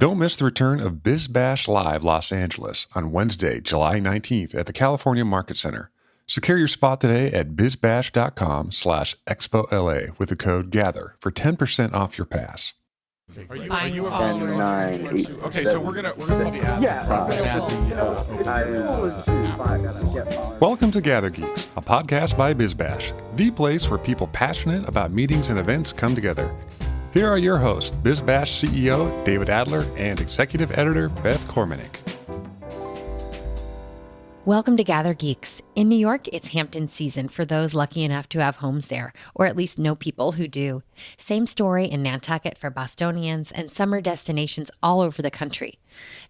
Don't miss the return of BizBash Live Los Angeles on Wednesday, July 19th at the California Market Center. Secure your spot today at bizbash.com/ExpoLA with the code GATHER for 10% off your pass. Are you followers? Okay, so we're gonna probably add. Welcome to GatherGeeks, a podcast by BizBash, the place where people passionate about meetings and events come together. Here are your hosts, BizBash CEO David Adler and Executive Editor Beth Kormanik. Welcome to GatherGeeks. In New York, it's Hamptons season for those lucky enough to have homes there, or at least know people who do. Same story in Nantucket for Bostonians and summer destinations all over the country.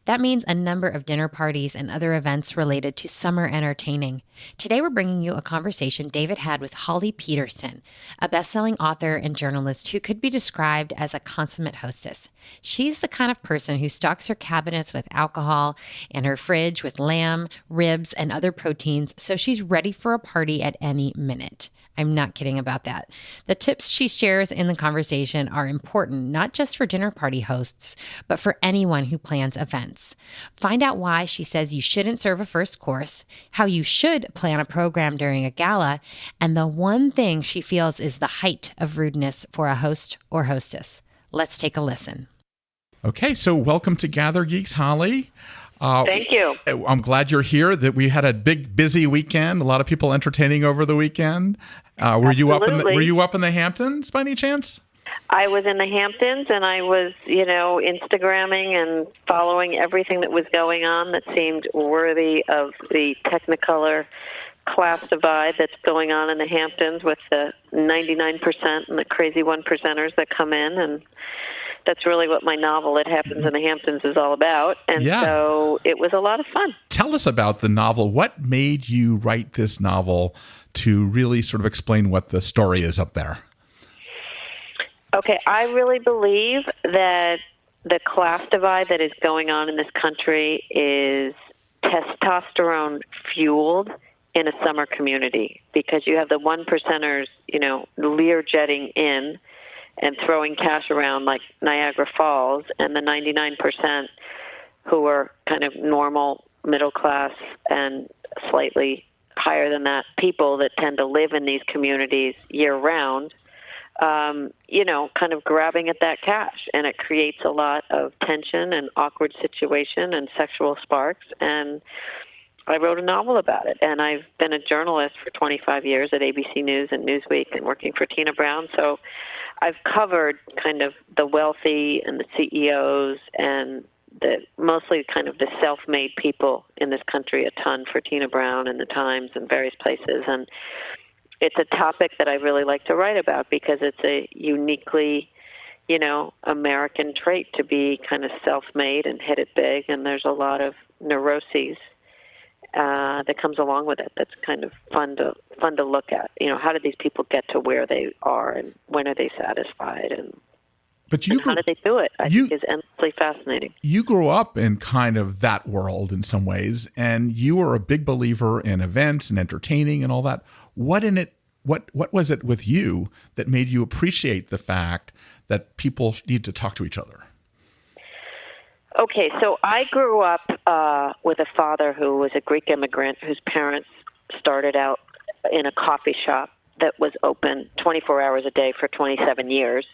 That means a number of dinner parties and other events related to summer entertaining. Today, we're bringing you a conversation David had with Holly Peterson, a best-selling author and journalist who could be described as a consummate hostess. She's the kind of person who stocks her cabinets with alcohol and her fridge with lamb, ribs, and other proteins, so she's ready for a party at any minute. I'm not kidding about that. The tips she shares in the conversation are important, not just for dinner party hosts, but for anyone who plans events. Find out why she says you shouldn't serve a first course, how you should plan a program during a gala, and the one thing she feels is the height of rudeness for a host or hostess. Let's take a listen. Okay, so welcome to GatherGeeks, Holly. Thank you. I'm glad you're here. That we had a big, busy weekend. A lot of people entertaining over the weekend. Were you up in the Hamptons by any chance? I was in the Hamptons, and I was, Instagramming and following everything that was going on that seemed worthy of the Technicolor class divide that's going on in the Hamptons with the 99% and the crazy 1%ers that come in, and that's really what my novel, It Happens in the Hamptons, is all about. And so it was a lot of fun. Tell us about the novel. What made you write this novel to really sort of explain what the story is up there? Okay, I really believe that the class divide that is going on in this country is testosterone fueled in a summer community, because you have the 1%ers, Learjetting in and throwing cash around like Niagara Falls, and the 99% who are kind of normal, middle class, and slightly higher than that people that tend to live in these communities year-round, kind of grabbing at that cash. And it creates a lot of tension and awkward situation and sexual sparks. And I wrote a novel about it. And I've been a journalist for 25 years at ABC News and Newsweek and working for Tina Brown. So I've covered kind of the wealthy and the CEOs and mostly kind of the self-made people in this country a ton for Tina Brown and the Times and various places. And it's a topic that I really like to write about because it's a uniquely, American trait to be kind of self-made and hit it big. And there's a lot of neuroses that comes along with it. That's kind of fun to look at. How did these people get to where they are, and when are they satisfied, and how did they do it? I think is endlessly fascinating. You grew up in kind of that world in some ways, and you were a big believer in events and entertaining and all that. What was it with you that made you appreciate the fact that people need to talk to each other? Okay, so I grew up with a father who was a Greek immigrant whose parents started out in a coffee shop that was open 24 hours a day for 27 years.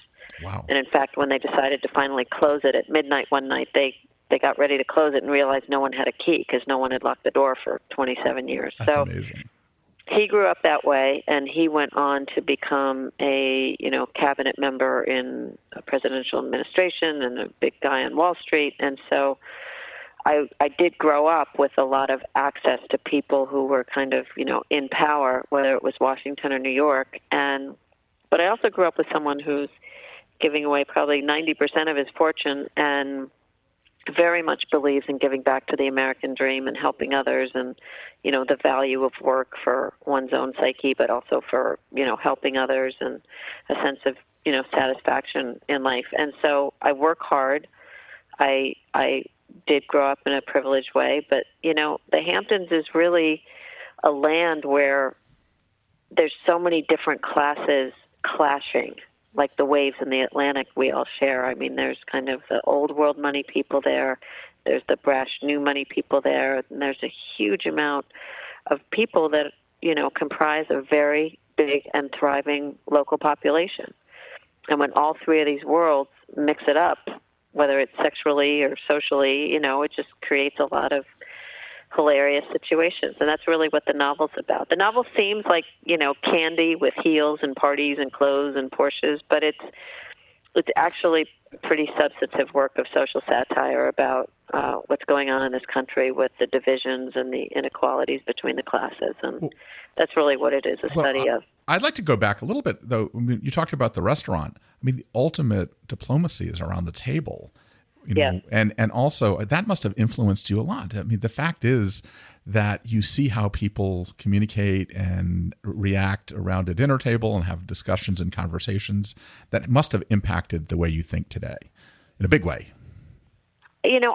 Wow. And in fact, when they decided to finally close it at midnight one night, they got ready to close it and realized no one had a key because no one had locked the door for 27 years. That's amazing. He grew up that way, and he went on to become a cabinet member in a presidential administration and a big guy on Wall Street. And so I did grow up with a lot of access to people who were kind of in power, whether it was Washington or New York. But I also grew up with someone who's giving away probably 90% of his fortune and very much believes in giving back to the American dream and helping others, and the value of work for one's own psyche, but also for helping others and a sense of satisfaction in life. And so I work hard. I did grow up in a privileged way, but the Hamptons is really a land where there's so many different classes clashing like the waves in the Atlantic we all share. I mean, there's kind of the old world money people there. There's the brash new money people there. And there's a huge amount of people that, comprise a very big and thriving local population. And when all three of these worlds mix it up, whether it's sexually or socially, it just creates a lot of hilarious situations. And that's really what the novel's about. The novel seems like, candy with heels and parties and clothes and Porsches, but it's actually pretty substantive work of social satire about what's going on in this country with the divisions and the inequalities between the classes. And that's really what it is, a study of. I'd like to go back a little bit, though. I mean, you talked about the restaurant. I mean, the ultimate diplomacy is around the table. And also that must have influenced you a lot. I mean, the fact is that you see how people communicate and react around a dinner table and have discussions and conversations that must have impacted the way you think today in a big way.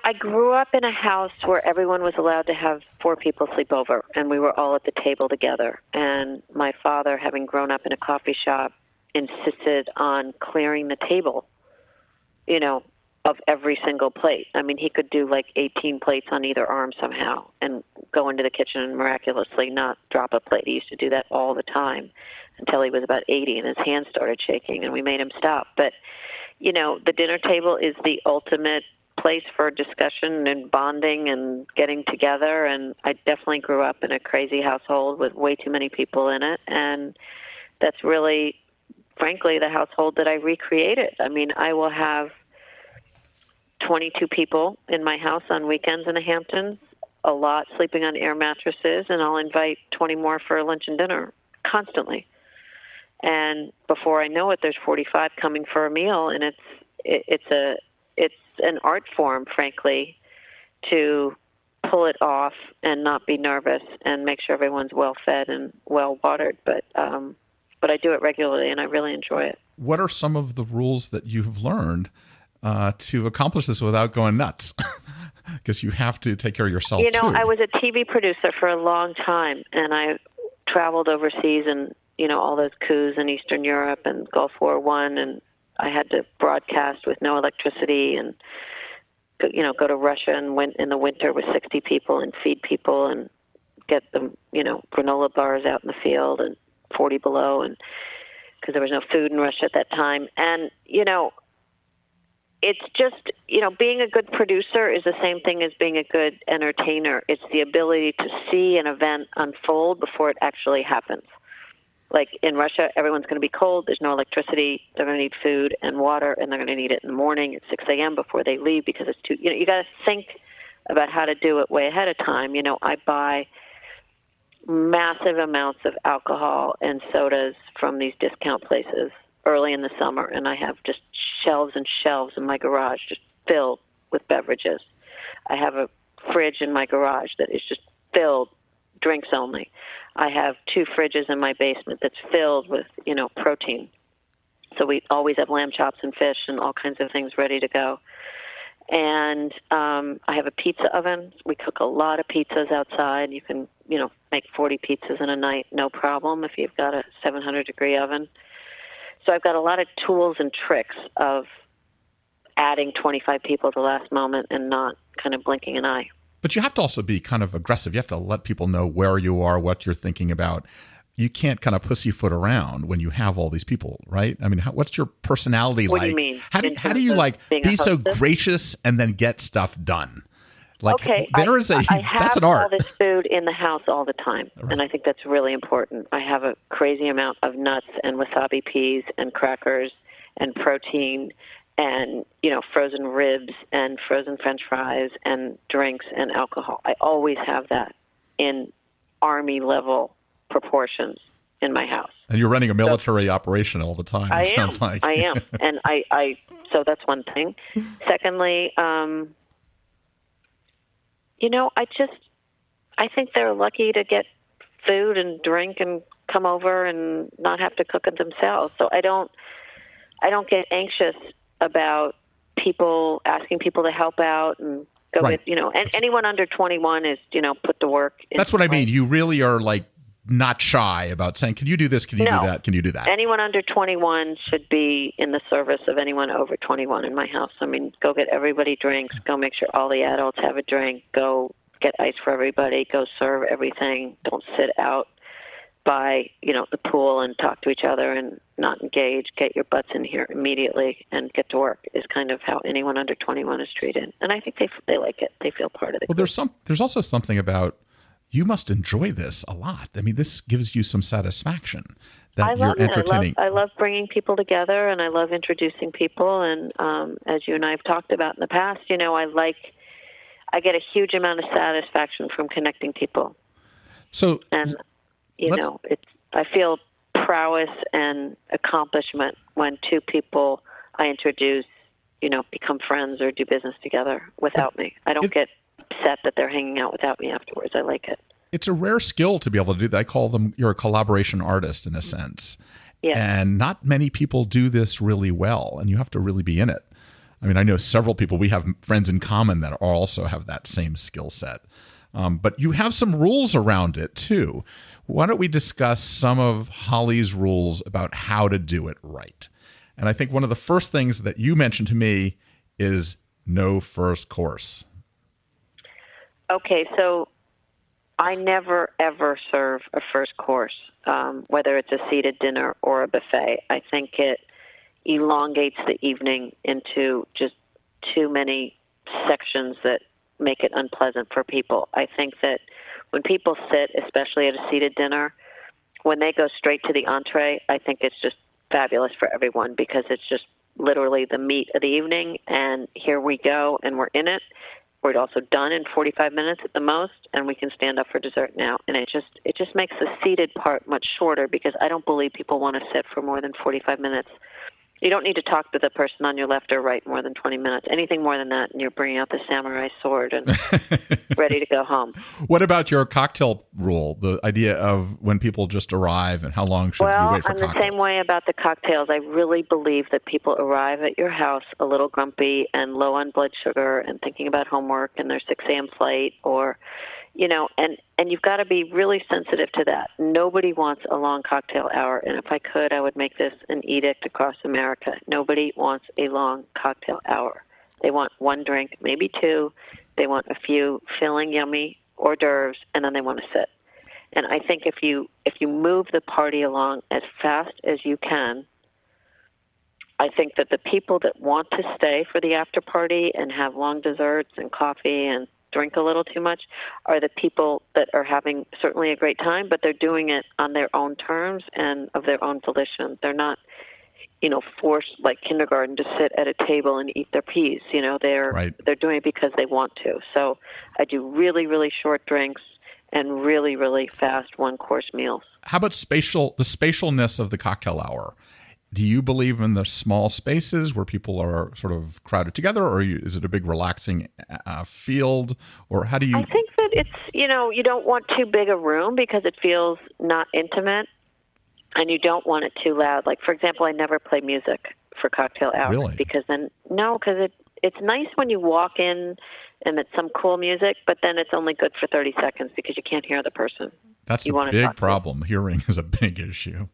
I grew up in a house where everyone was allowed to have 4 people sleep over, and we were all at the table together. And my father, having grown up in a coffee shop, insisted on clearing the table, of every single plate. I mean, he could do like 18 plates on either arm somehow and go into the kitchen and miraculously not drop a plate. He used to do that all the time until he was about 80 and his hands started shaking and we made him stop. But, the dinner table is the ultimate place for discussion and bonding and getting together. And I definitely grew up in a crazy household with way too many people in it. And that's really, frankly, the household that I recreated. I mean, I will have 22 people in my house on weekends in the Hamptons, a lot sleeping on air mattresses, and I'll invite 20 more for lunch and dinner constantly. And before I know it, there's 45 coming for a meal, and it's an art form, frankly, to pull it off and not be nervous and make sure everyone's well fed and well watered. But I do it regularly, and I really enjoy it. What are some of the rules that you've learned to accomplish this without going nuts? Because you have to take care of yourself, too. I was a TV producer for a long time, and I traveled overseas and, all those coups in Eastern Europe and Gulf War I, and I had to broadcast with no electricity and, go to Russia and went in the winter with 60 people and feed people and get them, granola bars out in the field and 40 below, and because there was no food in Russia at that time. And, it's just, being a good producer is the same thing as being a good entertainer. It's the ability to see an event unfold before it actually happens. Like in Russia, everyone's going to be cold. There's no electricity. They're going to need food and water, and they're going to need it in the morning at 6 a.m. before they leave because it's too, you got to think about how to do it way ahead of time. I buy massive amounts of alcohol and sodas from these discount places early in the summer, and I have just shelves and shelves in my garage just filled with beverages. I have a fridge in my garage that is just filled drinks only. I have 2 fridges in my basement that's filled with, protein. So we always have lamb chops and fish and all kinds of things ready to go. And I have a pizza oven. We cook a lot of pizzas outside. You can, make 40 pizzas in a night, no problem, if you've got a 700-degree oven. So I've got a lot of tools and tricks of adding 25 people at the last moment and not kind of blinking an eye. But you have to also be kind of aggressive. You have to let people know where you are, what you're thinking about. You can't kind of pussyfoot around when you have all these people, right? I mean, what's your personality like? What do you mean? How do you like be so gracious and then get stuff done? Like, okay, that's an art. I have all this food in the house all the time, right. And I think that's really important. I have a crazy amount of nuts and wasabi peas and crackers and protein and, frozen ribs and frozen French fries and drinks and alcohol. I always have that in Army-level proportions in my house. And you're running a military operation all the time, it sounds like. I am. And so that's one thing. Secondly, I think they're lucky to get food and drink and come over and not have to cook it themselves. So I don't get anxious about people asking people to help out and go right. with, and anyone under 21 is, put to work. That's what I mean. You really are like not shy about saying, can you do this? Can you do that? Can you do that? Anyone under 21 should be in the service of anyone over 21 in my house. I mean, go get everybody drinks. Go make sure all the adults have a drink. Go get ice for everybody. Go serve everything. Don't sit out by, the pool and talk to each other and not engage. Get your butts in here immediately and get to work is kind of how anyone under 21 is treated. And I think they like it. They feel part of the group. There's also something about, you must enjoy this a lot. I mean, this gives you some sasatisfaction that you're entertaining. I love bringing people together, and I love introducing people. And as you and I have talked about in the past, I get a huge amount of satisfaction from connecting people. So, and I feel prowess and accomplishment when two people I introduce, become friends or do business together without me. I don't get upset that they're hanging out without me afterwards. I like it. It's a rare skill to be able to do that. I call them, you're a collaboration artist in a sense. Yeah. And not many people do this really well, and you have to really be in it. I mean, I know several people, we have friends in common that also have that same skill set. But you have some rules around it too. Why don't we discuss some of Holly's rules about how to do it right? And I think one of the first things that you mentioned to me is no first course. Okay, so I never, ever serve a first course, whether it's a seated dinner or a buffet. I think it elongates the evening into just too many sections that make it unpleasant for people. I think that when people sit, especially at a seated dinner, when they go straight to the entree, I think it's just fabulous for everyone because it's just literally the meat of the evening, and here we go, and we're in it. We're also done in 45 minutes at the most, and we can stand up for dessert now. And it just makes the seated part much shorter because I don't believe people want to sit for more than 45 minutes. You don't need to talk to the person on your left or right more than 20 minutes. Anything more than that, and you're bringing out the samurai sword and ready to go home. What about your cocktail rule, the idea of when people just arrive and how long should you wait for cocktails? Well, I'm the same way about the cocktails. I really believe that people arrive at your house a little grumpy and low on blood sugar and thinking about homework and their 6 a.m. flight or, and you've got to be really sensitive to that. Nobody wants a long cocktail hour, and if I could, I would make this an edict across America. Nobody wants a long cocktail hour. They want one drink, maybe two. They want a few filling, yummy hors d'oeuvres, and then they want to sit. And I think if you move the party along as fast as you can, I think that the people that want to stay for the after party and have long desserts and coffee and drink a little too much are the people that are having certainly a great time, but they're doing it on their own terms and of their own volition. They're not, forced like kindergarten to sit at a table and eat their peas. They're doing it because they want to. So I do really, really short drinks and really, really fast one-course meals. How about the spatialness of the cocktail hour? Do you believe in the small spaces where people are sort of crowded together, or is it a big relaxing field, or how do you? I think that it's, you don't want too big a room because it feels not intimate, and you don't want it too loud. Like, for example, I never play music for cocktail hours. Really? Because it's nice when you walk in and it's some cool music, but then it's only good for 30 seconds because you can't hear the person. That's a big problem. Hearing is a big issue.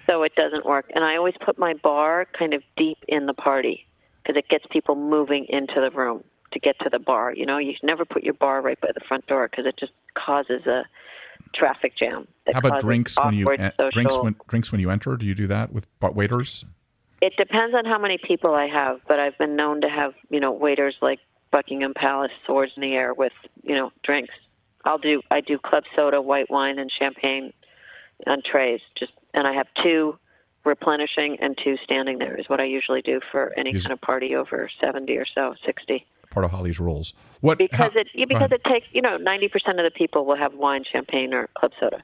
So it doesn't work. And I always put my bar kind of deep in the party because it gets people moving into the room to get to the bar. You never put your bar right by the front door because it just causes a traffic jam. How about drinks when you drinks when you enter? Do you do that with waiters? It depends on how many people I have, but I've been known to have, waiters like Buckingham Palace, swords in the air with, drinks. I do club soda, white wine, and champagne on trays. And I have 2 replenishing and 2 standing there is what I usually do for any kind of party over 70 or so, 60. Part of Holly's rules. Because it takes, 90% of the people will have wine, champagne, or club soda.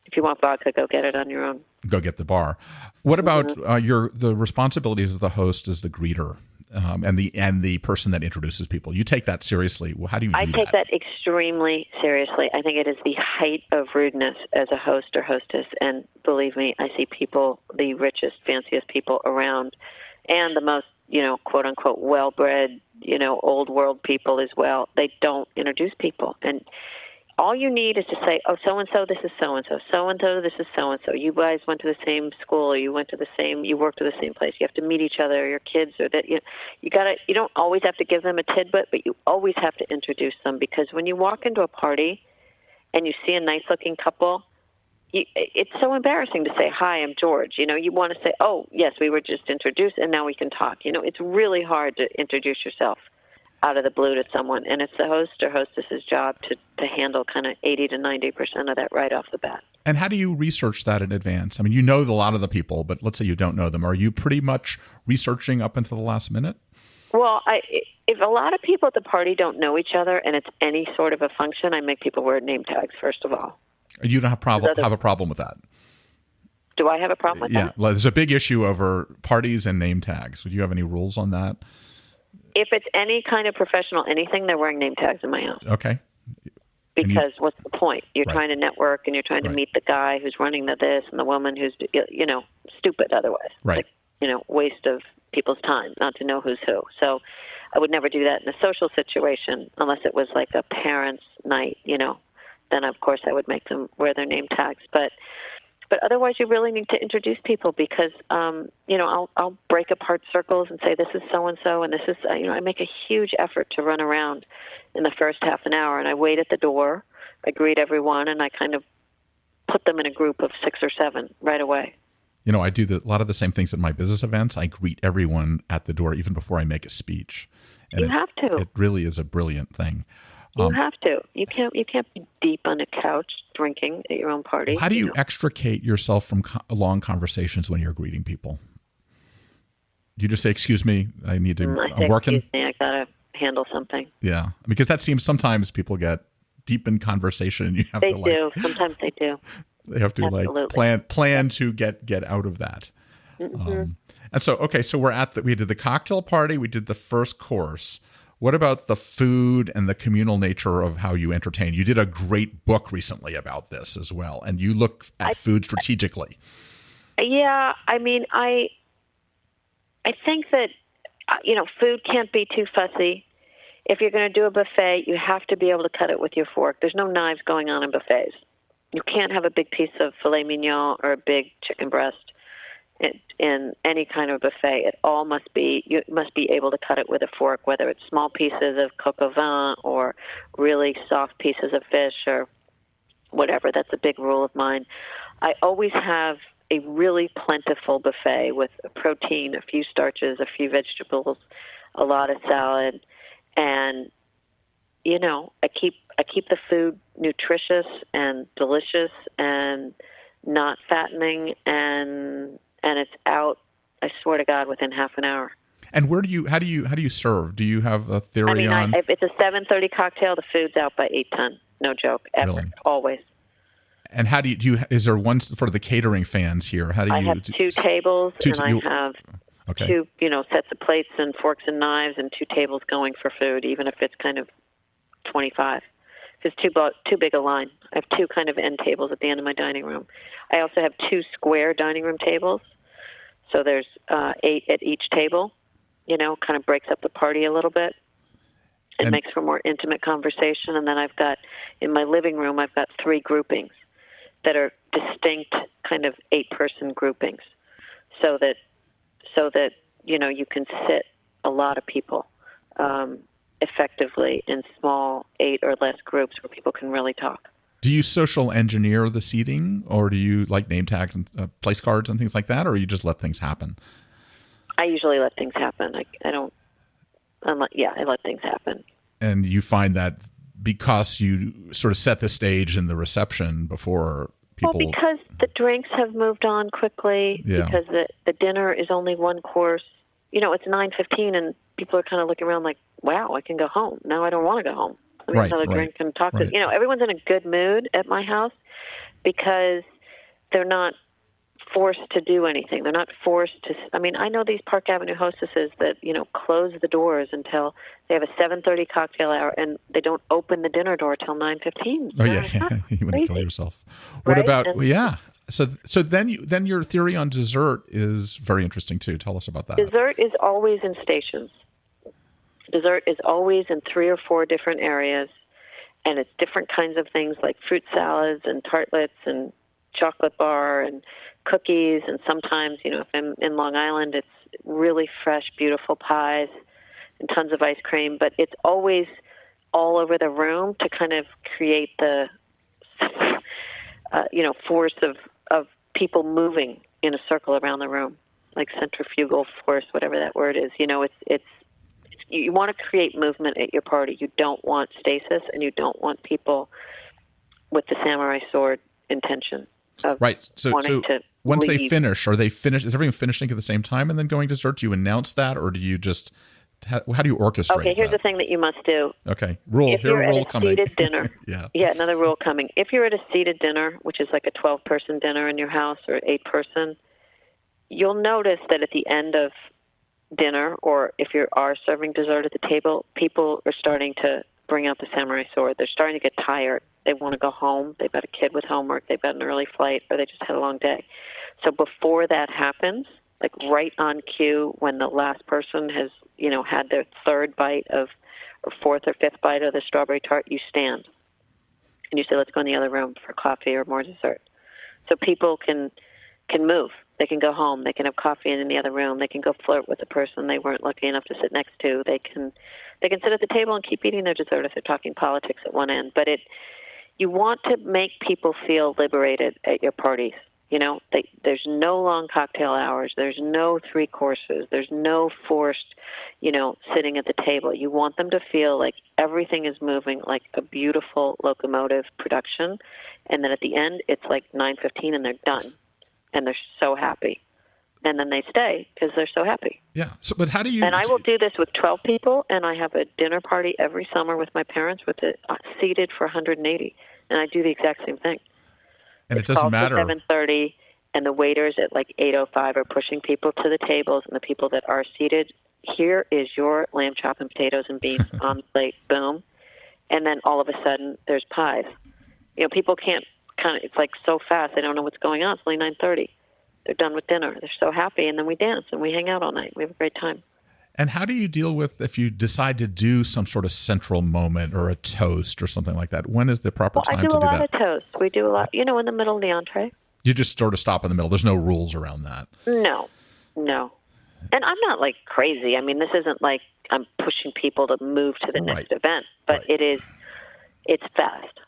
If you want vodka, go get it on your own. Go get the bar. What about the responsibilities of the host as the greeter and the person that introduces people? You take that seriously. How do you? I take that extremely seriously. I think it is the height of rudeness as a host or hostess. And believe me, I see people, the richest, fanciest people around, and the most, quote unquote, well-bred, old world people as well. They don't introduce people. And all you need is to say, oh, so-and-so, this is so-and-so. So-and-so, this is so-and-so. You guys went to the same school, or you worked at the same place. You have to meet each other, your kids, or that, you don't always have to give them a tidbit, but you always have to introduce them, because when you walk into a party and you see a nice-looking couple, it's so embarrassing to say, hi, I'm George. You want to say, oh, yes, we were just introduced, and now we can talk. It's really hard to introduce yourself out of the blue to someone, and it's the host or hostess's job to handle kind of 80 to 90% of that right off the bat. And how do you research that in advance? I mean, you know a lot of the people, but let's say you don't know them. Are you pretty much researching up until the last minute? Well, if a lot of people at the party don't know each other and it's any sort of a function, I make people wear name tags, first of all. You don't have a problem with that? Do I have a problem with that? Yeah, well, there's a big issue over parties and name tags. Would you have any rules on that? If it's any kind of professional anything, they're wearing name tags in my house. Okay. Because what's the point? You're right. trying to network, and you're trying to meet the guy who's running this and the woman who's, stupid otherwise. Right. Waste of people's time not to know who's who. So I would never do that in a social situation unless it was like a parents' night, Then, of course, I would make them wear their name tags. But otherwise, you really need to introduce people, because, I'll break apart circles and say, this is so-and-so, and this is, I make a huge effort to run around in the first half an hour, and I wait at the door, I greet everyone, and I kind of put them in a group of 6 or 7 right away. I do a lot of the same things at my business events. I greet everyone at the door even before I make a speech. And you have to. It really is a brilliant thing. You have to. You can't be deep on a couch drinking at your own party. How do you extricate yourself from long conversations when you're greeting people? Do you just say, "Excuse me, I need to. I'm working." Excuse me, I gotta handle something. Yeah, because that seems sometimes people get deep in conversation, and you have to. They do. Sometimes they do. They have to plan to get out of that. Mm-hmm. And so, okay, so we did the cocktail party, we did the first course. What about the food and the communal nature of how you entertain? You did a great book recently about this as well, and you look at food strategically. Yeah, I mean, I think that, food can't be too fussy. If you're going to do a buffet, you have to be able to cut it with your fork. There's no knives going on in buffets. You can't have a big piece of filet mignon or a big chicken breast in any kind of buffet. You must be able to cut it with a fork, whether it's small pieces of coq au vin or really soft pieces of fish or whatever. That's a big rule of mine. I always have a really plentiful buffet with a protein, a few starches, a few vegetables, a lot of salad, and I keep the food nutritious and delicious and not fattening, and it's out, I swear to God, within half an hour. And how do you serve? Do you have a theory on? If it's a 7:30 cocktail, the food's out by 8:10. No joke. Ever. Really? Always. And how do you is there one for the catering fans here? How do you? I have 2 tables, and I have okay. 2, sets of plates and forks and knives, and 2 tables going for food, even if it's kind of 25. It's too big a line. I have 2 kind of end tables at the end of my dining room. I also have 2 square dining room tables, so there's 8 at each table. Kind of breaks up the party a little bit. It makes for more intimate conversation. And then in my living room, I've got 3 groupings that are distinct kind of 8-person groupings, so that you can sit a lot of people effectively in small 8 or less groups where people can really talk. Do you social engineer the seating, or do you like name tags and place cards and things like that, or you just let things happen? I usually let things happen. I let things happen. And you find that because you sort of set the stage in the reception before people... Well, because the drinks have moved on quickly, because the dinner is only 1 course. It's 9:15 and people are kind of looking around like, wow, I can go home. Now I don't want to go home. Let me another drink and talk to... everyone's in a good mood at my house because they're not forced to do anything. They're not forced to... I know these Park Avenue hostesses that, close the doors until they have a 7:30 cocktail hour and they don't open the dinner door till 9:15. Oh, yeah. You want to kill yourself. What about... So then your theory on dessert is very interesting, too. Tell us about that. Dessert is always in stations. Dessert is always in 3 or 4 different areas. and it's different kinds of things like fruit salads and tartlets and chocolate bar and cookies. And sometimes, if I'm in Long Island, it's really fresh, beautiful pies and tons of ice cream. But it's always all over the room to kind of create the, force of people moving in a circle around the room, like centrifugal force, whatever that word is. It's you want to create movement at your party. You don't want stasis, and you don't want people with the samurai sword intention of right. So once leave. they finish, are they finished? Is everyone finishing at the same time and then going to dessert? Do you announce that, or do you just how do you orchestrate? Okay, here's that? the thing that you must do. Okay, rule. If Here you're a rule at a coming. seated dinner, yeah, another rule coming. If you're at a seated dinner, which is like a 12-person dinner in your house or 8-person, you'll notice that at the end of dinner, or if you are serving dessert at the table, people are starting to bring out the samurai sword. They're starting to get tired. They want to go home. They've got a kid with homework. They've got an early flight, or they just had a long day. So before that happens, like right on cue, when the last person has, had their third bite of, or fourth or fifth bite of the strawberry tart, you stand and you say, let's go in the other room for coffee or more dessert. So people can move. They can go home. They can have coffee in the other room. They can go flirt with the person they weren't lucky enough to sit next to. They can sit at the table and keep eating their dessert if they're talking politics at one end. But you want to make people feel liberated at your parties. There's no long cocktail hours. There's no 3 courses. There's no forced, sitting at the table. You want them to feel like everything is moving like a beautiful locomotive production, and then at the end it's like 9:15 and they're done, and they're so happy. And then they stay because they're so happy. Yeah. So, but how do you? And I will do this with 12 people, and I have a dinner party every summer with my parents with it seated for 180, and I do the exact same thing. And it doesn't matter. 7:30, and the waiters at like 8:05 are pushing people to the tables, and the people that are seated, here is your lamb chop and potatoes and beans on the plate, boom. And then all of a sudden, there's pies. People can't it's like so fast, they don't know what's going on. It's only 9:30. They're done with dinner. They're so happy, and then we dance, and we hang out all night. We have a great time. And how do you deal with if you decide to do some sort of central moment or a toast or something like that? When is the proper time to do that? I do a lot of toasts. We do a lot, in the middle of the entree. You just sort of stop in the middle. There's no rules around that. No. And I'm not like crazy. I mean, this isn't like I'm pushing people to move to the next event, but it's fast.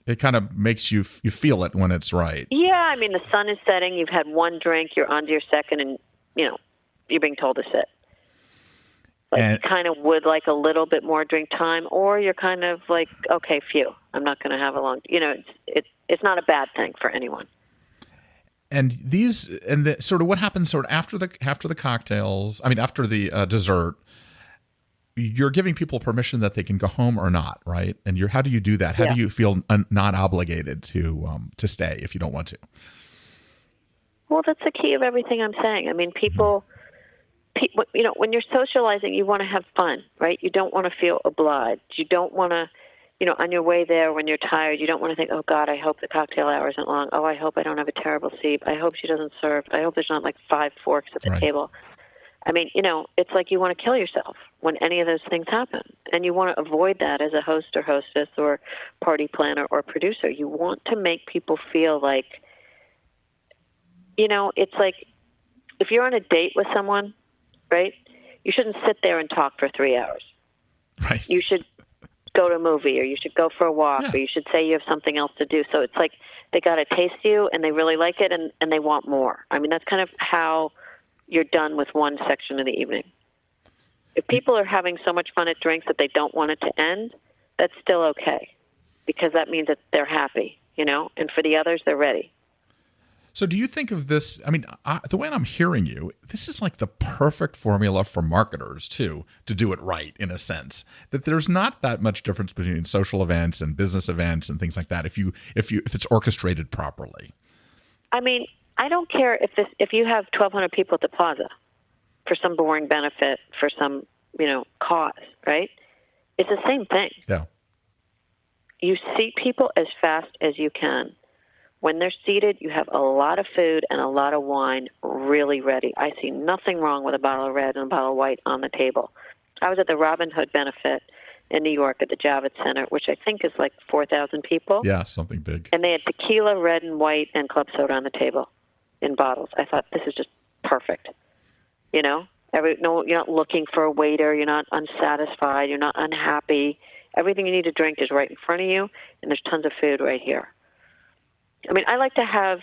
It kind of makes you feel it when it's right. Yeah, I mean, the sun is setting. You've had one drink. You're on to your second, and, you're being told to sit. You kind of would like a little bit more drink time, or you're kind of like, okay, phew, I'm not going to have a long. It's not a bad thing for anyone. And sort of what happens sort of after the cocktails. I mean, after the dessert, you're giving people permission that they can go home or not, right? And how do you do that? How do you feel not obligated to stay if you don't want to? Well, that's the key of everything I'm saying. I mean, people. When you're socializing, you want to have fun, right? You don't want to feel obliged. You don't want to, on your way there when you're tired, you don't want to think, oh, God, I hope the cocktail hour isn't long. Oh, I hope I don't have a terrible seat. I hope she doesn't serve. I hope there's not like 5 forks at the table. I mean, it's like you want to kill yourself when any of those things happen. And you want to avoid that as a host or hostess or party planner or producer. You want to make people feel like, it's like if you're on a date with someone, right? You shouldn't sit there and talk for 3 hours. Right. You should go to a movie, or you should go for a walk, or you should say you have something else to do. So it's like they got to taste you, and they really like it, and they want more. I mean, that's kind of how you're done with one section of the evening. If people are having so much fun at drinks that they don't want it to end, that's still okay, because that means that they're happy, and for the others, they're ready. So do you think of this, I mean, the way I'm hearing you, this is like the perfect formula for marketers, too, to do it right, in a sense. That there's not that much difference between social events and business events and things like that if it's orchestrated properly. I mean, I don't care if you have 1,200 people at the plaza for some boring benefit, for some, cause, right? It's the same thing. Yeah. You seat people as fast as you can. When they're seated, you have a lot of food and a lot of wine really ready. I see nothing wrong with a bottle of red and a bottle of white on the table. I was at the Robin Hood benefit in New York at the Javits Center, which I think is like 4,000 people. Yeah, something big. And they had tequila, red and white, and club soda on the table in bottles. I thought, this is just perfect. You know, no, you're not looking for a waiter. You're not unsatisfied. You're not unhappy. Everything you need to drink is right in front of you, and there's tons of food right here. I mean, I like to have,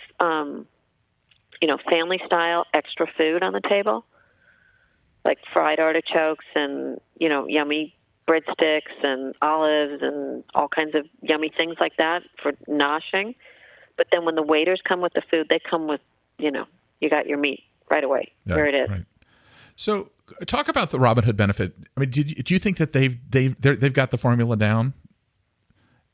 family-style extra food on the table, like fried artichokes and, yummy breadsticks and olives and all kinds of yummy things like that for noshing. But then when the waiters come with the food, they come with, you got your meat right away. Yeah, here it is. Right. So talk about the Robinhood benefit. I mean, do you think that they've got the formula down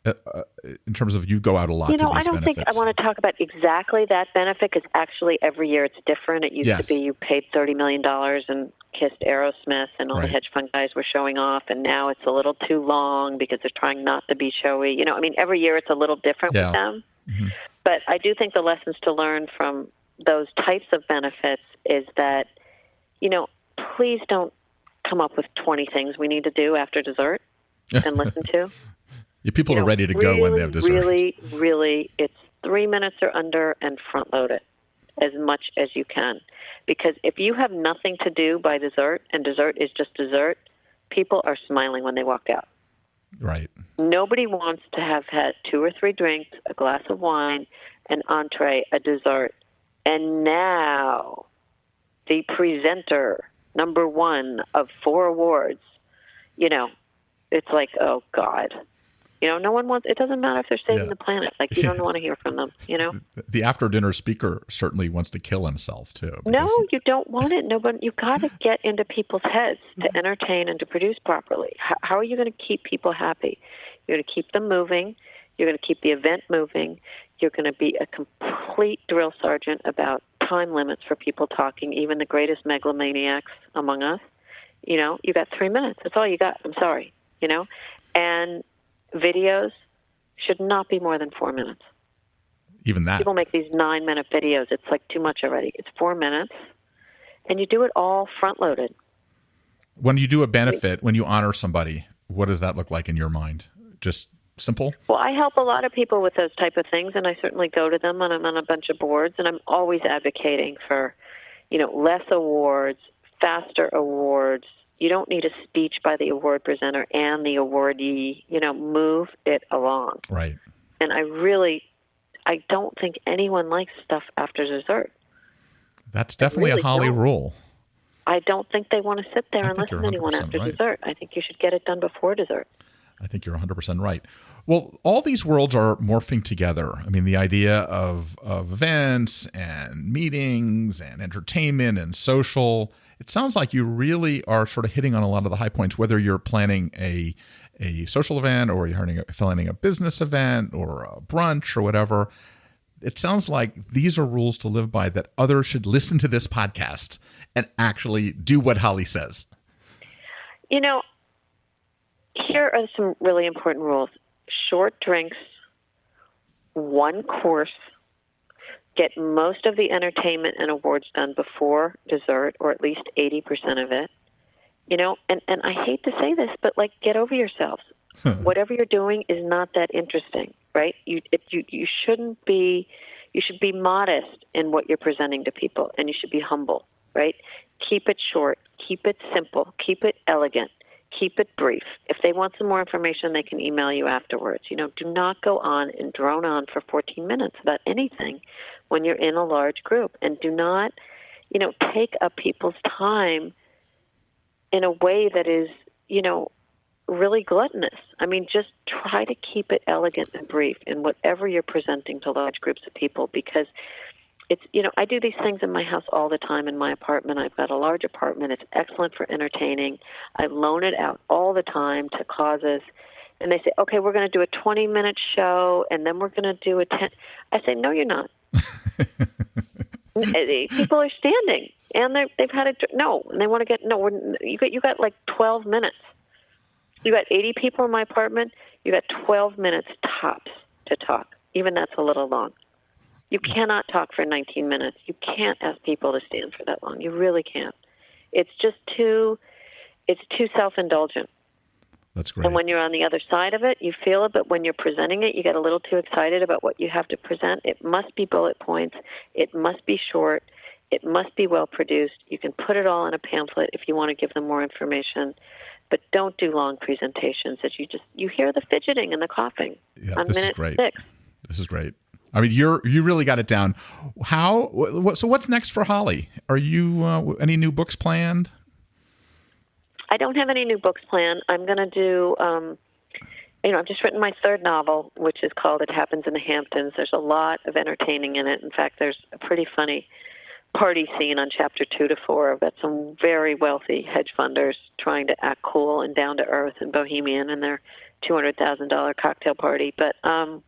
in terms of you go out a lot to these benefits? I don't think I want to talk about exactly that benefit because actually every year it's different. It used to be you paid $30 million and kissed Aerosmith and all the hedge fund guys were showing off, and now it's a little too long because they're trying not to be showy. Every year it's a little different with them. Mm-hmm. But I do think the lessons to learn from those types of benefits is that, please don't come up with 20 things we need to do after dessert and listen to. Yeah, people are ready to go when they have dessert. Really, it's 3 minutes or under and front load it as much as you can. Because if you have nothing to do by dessert and dessert is just dessert, people are smiling when they walk out. Right. Nobody wants to have had 2 or 3 drinks, a glass of wine, an entree, a dessert, and now the presenter, number 1 of 4 awards, it's like, oh, God. No one wants, it doesn't matter if they're saving the planet. Like, you don't want to hear from them, The after-dinner speaker certainly wants to kill himself, too. No, you don't want it. You've got to get into people's heads to entertain and to produce properly. How are you going to keep people happy? You're going to keep them moving. You're going to keep the event moving. You're going to be a complete drill sergeant about time limits for people talking, even the greatest megalomaniacs among us. You got 3 minutes. That's all you got. I'm sorry, And videos should not be more than 4 minutes. Even that. People make these 9-minute videos. It's like too much already. It's 4 minutes, and you do it all front-loaded. When you do a benefit, when you honor somebody, what does that look like in your mind? Just simple? Well, I help a lot of people with those type of things, and I certainly go to them, and I'm on a bunch of boards, and I'm always advocating for, less awards, faster awards. You don't need a speech by the award presenter and the awardee. Move it along. Right. And I don't think anyone likes stuff after dessert. That's definitely a Holly rule. I don't think they want to sit there and listen to anyone after dessert. I think you should get it done before dessert. I think you're 100% right. Well, all these worlds are morphing together. I mean, the idea of events and meetings and entertainment and social. It sounds like you really are sort of hitting on a lot of the high points, whether you're planning a social event or you're planning a business event or a brunch or whatever. It sounds like these are rules to live by that others should listen to this podcast and actually do what Holly says. Here are some really important rules. Short drinks, 1 course, get most of the entertainment and awards done before dessert, or at least 80% of it. And I hate to say this, but get over yourselves. Whatever you're doing is not that interesting, right? You shouldn't be. You should be modest in what you're presenting to people, and you should be humble, right? Keep it short, keep it simple, keep it elegant. Keep it brief. If they want some more information, they can email you afterwards. Do not go on and drone on for 14 minutes about anything when you're in a large group. And do not, take up people's time in a way that is, really gluttonous. I mean, just try to keep it elegant and brief in whatever you're presenting to large groups of people, because it's, I do these things in my house all the time in my apartment. I've got a large apartment. It's excellent for entertaining. I loan it out all the time to causes. And they say, okay, we're going to do a 20-minute show, and then we're going to do a 10. I say, no, you're not. People are standing, and they've had and they want to get, you got like 12 minutes. You got 80 people in my apartment. You got 12 minutes tops to talk. Even that's a little long. You cannot talk for 19 minutes. You can't ask people to stand for that long. You really can't. It's just too self-indulgent. That's great. And when you're on the other side of it, you feel it, but when you're presenting it, you get a little too excited about what you have to present. It must be bullet points. It must be short. It must be well produced. You can put it all in a pamphlet if you want to give them more information, but don't do long presentations that you hear the fidgeting and the coughing on minute 6. This is great. I mean, you really got it down. So what's next for Holly? Are you any new books planned? I don't have any new books planned. I'm going to do, I've just written my 3rd novel, which is called It Happens in the Hamptons. There's a lot of entertaining in it. In fact, there's a pretty funny party scene on chapter 2 to 4 about some very wealthy hedge funders trying to act cool and down to earth and bohemian in their $200,000 cocktail party. But I'm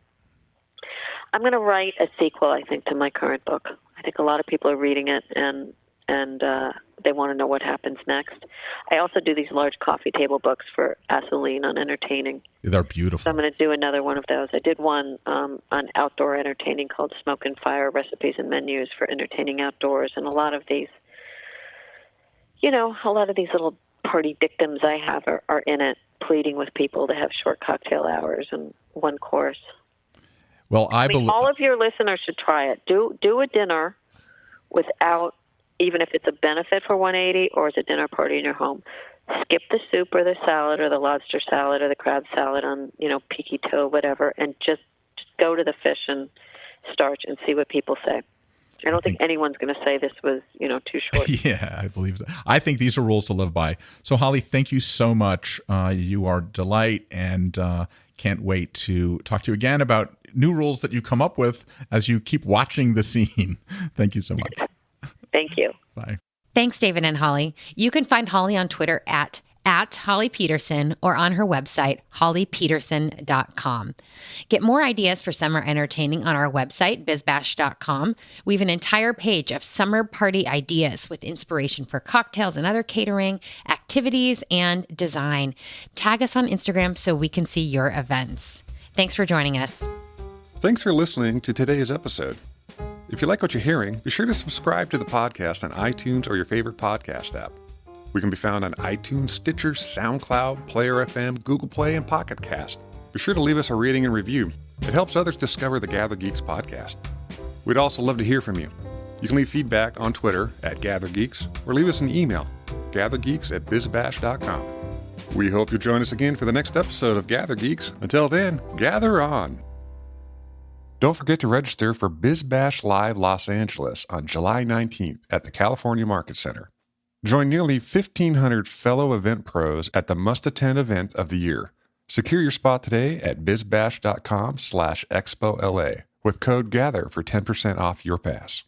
going to write a sequel, I think, to my current book. I think a lot of people are reading it and they want to know what happens next. I also do these large coffee table books for Aseline on entertaining. They're beautiful. So I'm going to do another one of those. I did one on outdoor entertaining called Smoke and Fire, Recipes and Menus for Entertaining Outdoors. And a lot of these little party dictums I have are in it, pleading with people to have short cocktail hours and one course. Well, I believe all of your listeners should try it. Do a dinner without, even if it's a benefit for 180 or it's a dinner party in your home. Skip the soup or the salad or the lobster salad or the crab salad on, peaky toe, whatever, and just go to the fish and starch and see what people say. I don't think anyone's going to say this was, too short. Yeah, I believe so. I think these are rules to live by. So, Holly, thank you so much. You are a delight, and can't wait to talk to you again about new rules that you come up with as you keep watching the scene. Thank you so much. Thank you. Bye. Thanks, David and Holly. You can find Holly on Twitter at Holly Peterson or on her website, hollypeterson.com. Get more ideas for summer entertaining on our website, bizbash.com. We have an entire page of summer party ideas with inspiration for cocktails and other catering, activities, and design. Tag us on Instagram so we can see your events. Thanks for joining us. Thanks for listening to today's episode. If you like what you're hearing, be sure to subscribe to the podcast on iTunes or your favorite podcast app. We can be found on iTunes, Stitcher, SoundCloud, Player FM, Google Play, and Pocket Cast. Be sure to leave us a rating and review. It helps others discover the GatherGeeks podcast. We'd also love to hear from you. You can leave feedback on Twitter at GatherGeeks or leave us an email, gathergeeks@bizbash.com. We hope you'll join us again for the next episode of GatherGeeks. Until then, gather on. Don't forget to register for BizBash Live Los Angeles on July 19th at the California Market Center. Join nearly 1,500 fellow event pros at the must-attend event of the year. Secure your spot today at bizbash.com/ExpoLA with code GATHER for 10% off your pass.